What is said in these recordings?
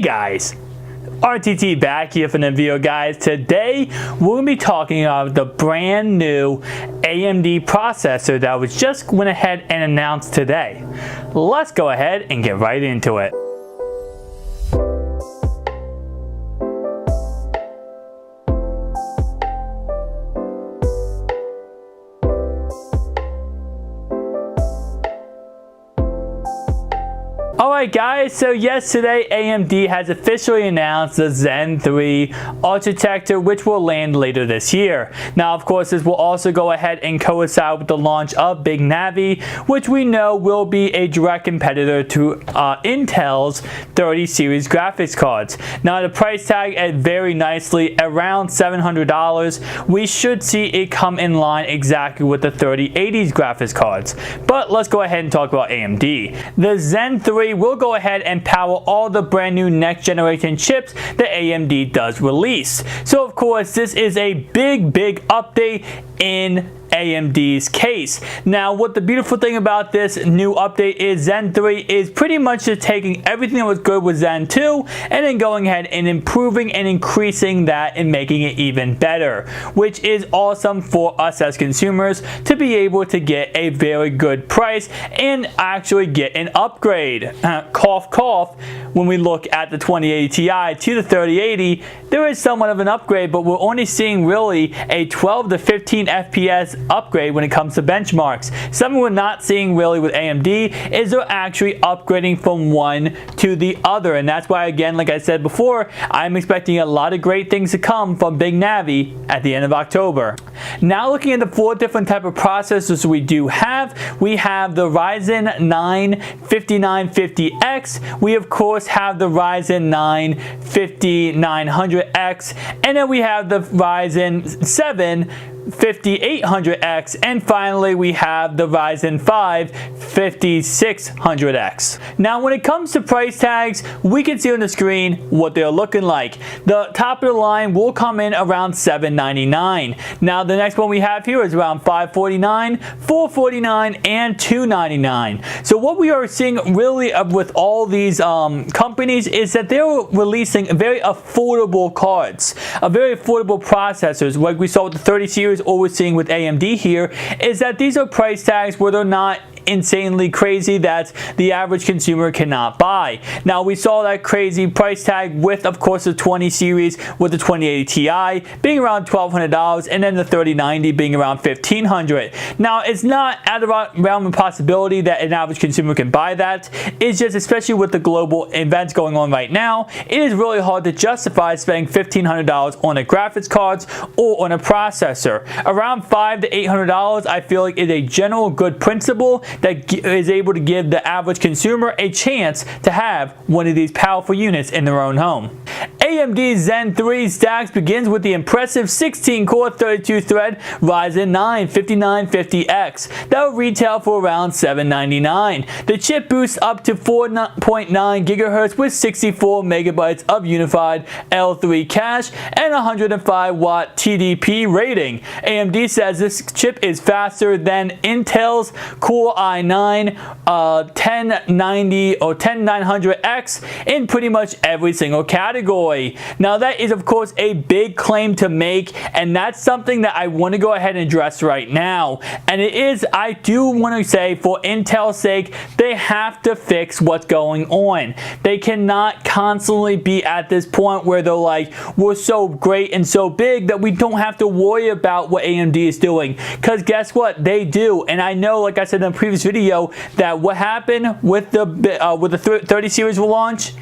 Hey guys, RTT back here from the video guys. Today we're going to be talking about the brand new AMD processor that was just went ahead and announced today. Let's go ahead and get right into it. Alright guys, so yesterday AMD has officially announced the Zen 3 architecture, which will land later this year. Now of course this will also go ahead and coincide with the launch of Big Navi, which we know will be a direct competitor to Intel's 30 series graphics cards. Now the price tag is very nicely around $700. We should see it come in line exactly with the 3080's graphics cards. But let's go ahead and talk about AMD. The Zen 3 will go ahead and power all the brand new next generation chips that AMD does release. So of course this is a big update in AMD's case. Now what the beautiful thing about this new update is Zen 3 is pretty much just taking everything that was good with Zen 2 and then going ahead and improving and increasing that and making it even better, which is awesome for us as consumers to be able to get a very good price and actually get an upgrade. Cough cough, when we look at the 2080 Ti to the 3080, there is somewhat of an upgrade, but we're only seeing really a 12 to 15 FPS upgrade when it comes to benchmarks. Something we're not seeing really with AMD is they're actually upgrading from one to the other, and that's why, again, like I said before, I'm expecting a lot of great things to come from Big Navi at the end of October. Now looking at the four different type of processors we do have, we have the Ryzen 9 5950X, we of course have the Ryzen 9 5900X, and then we have the Ryzen 7 5800X, and finally we have the Ryzen 5 5600X. Now when it comes to price tags, we can see on the screen what they're looking like. The top of the line will come in around $799. Now the next one we have here is around $549, $449, and $299. So what we are seeing really with all these companies is that they're releasing very affordable cards, very affordable processors, like we saw with the 30 series. All we're seeing with AMD here is that these are price tags where they're not insanely crazy that the average consumer cannot buy. Now we saw that crazy price tag with of course the 20 series with the 2080 Ti being around $1,200 and then the 3090 being around $1,500. Now it's not out of the realm of possibility that an average consumer can buy that. It's just, especially with the global events going on right now, it is really hard to justify spending $1,500 on a graphics cards or on a processor. Around $500 to $800 I feel like is a general good principle that is able to give the average consumer a chance to have one of these powerful units in their own home. AMD Zen 3 stacks begins with the impressive 16-core 32-thread Ryzen 9 5950X that will retail for around $799. The chip boosts up to 4.9 GHz with 64 megabytes of unified L3 cache and 105 watt TDP rating. AMD says this chip is faster than Intel's Core i9 1090 or 10900X in pretty much every single category. Now that is of course a big claim to make, and that's something that I want to go ahead and address right now. And it is, I do want to say, for Intel's sake, they have to fix what's going on. They cannot constantly be at this point where they're like, we're so great and so big that we don't have to worry about what AMD is doing, because guess what, they do. And I know, like I said in the previous video, that what happened with the 30 series launch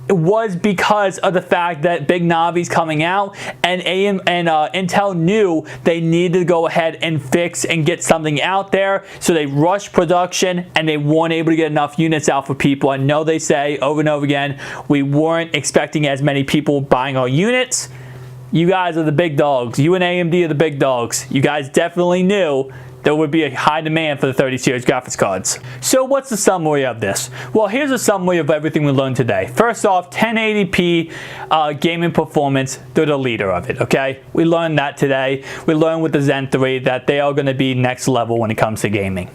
was because of the fact that Big Navi's coming out, and Intel knew they needed to go ahead and fix and get something out there, so they rushed production and they weren't able to get enough units out for people. I know they say over and over again, we weren't expecting as many people buying our units. You guys are the big dogs. You and AMD are the big dogs. You guys definitely knew there would be a high demand for the 30 series graphics cards. So what's the summary of this? Well, here's a summary of everything we learned today. First off, 1080p gaming performance, they're the leader of it, okay? We learned that today. We learned with the Zen 3 that they are going to be next level when it comes to gaming.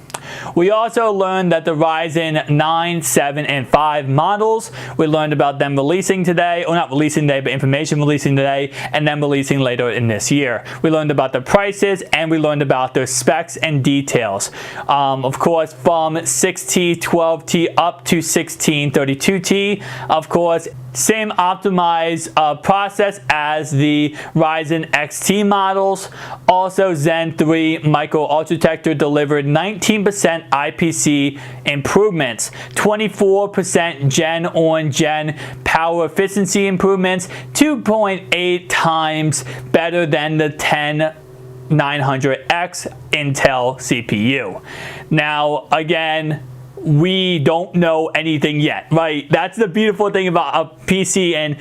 We also learned that the Ryzen 9, 7, and 5 models, we learned about them releasing today, or not releasing today, but information releasing today, and then releasing later in this year. We learned about the prices, and we learned about their specs and details. Of course, from 6T, 12T up to 1632T, of course, same optimized process as the Ryzen XT models. Also, Zen 3 micro architecture delivered 19% IPC improvements, 24% gen-on-gen power efficiency improvements, 2.8 times better than the 10900X Intel CPU. Now, again, we don't know anything yet, right? That's the beautiful thing about a PC and,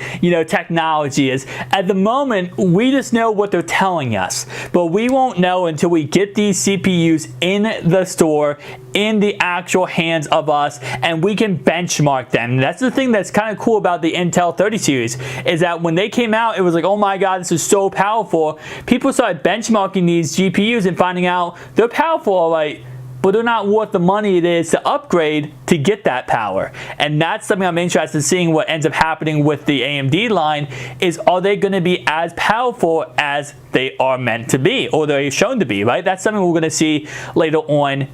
technology is at the moment, we just know what they're telling us, but we won't know until we get these CPUs in the store, in the actual hands of us, and we can benchmark them. And that's the thing that's kind of cool about the Intel 30 series, is that when they came out, it was like, oh my God, this is so powerful. People started benchmarking these GPUs and finding out they're powerful, all right, but they're not worth the money it is to upgrade to get that power. And that's something I'm interested in seeing what ends up happening with the AMD line is, are they going to be as powerful as they are meant to be, or they're shown to be, right? That's something we're going to see later on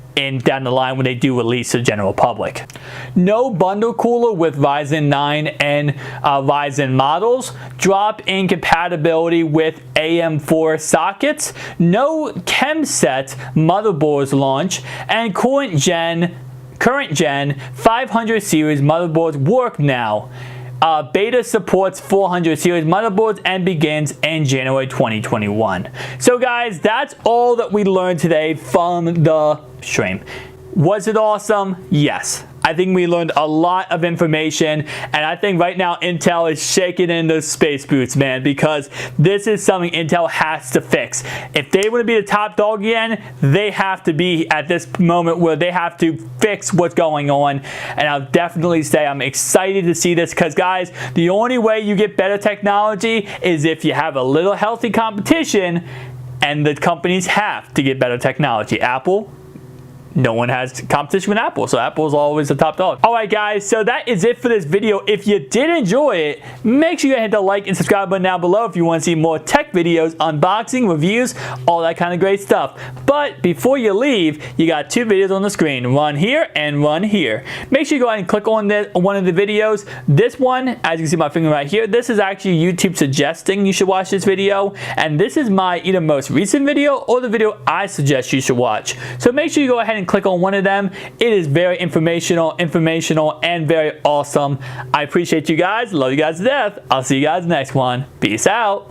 down the line when they do release to the general public. No bundle cooler with Ryzen 9 and Ryzen models. Drop in compatibility with AM4 sockets. No chemset motherboards launch, and current gen 500 series motherboards work now. Beta supports 400 series motherboards and begins in January 2021. So guys, that's all that we learned today from the stream. Was it awesome? Yes. I think we learned a lot of information, and I think right now Intel is shaking in those space boots, man, because this is something Intel has to fix. If they want to be the top dog again, they have to be at this moment where they have to fix what's going on, and I'll definitely say I'm excited to see this because, guys, the only way you get better technology is if you have a little healthy competition, and the companies have to get better technology. Apple, no one has competition with Apple, so Apple's always the top dog. Alright guys, so that is it for this video. If you did enjoy it, make sure you hit the like and subscribe button down below if you want to see more tech videos, unboxing, reviews, all that kind of great stuff. But before you leave, you got two videos on the screen, one here and one here. Make sure you go ahead and click on one of the videos. This one, as you can see my finger right here, this is actually YouTube suggesting you should watch this video, and this is my either most recent video or the video I suggest you should watch. So make sure you go ahead and click on one of them. It is very informational, and very awesome. I appreciate you guys. Love you guys to death. I'll see you guys next one. Peace out.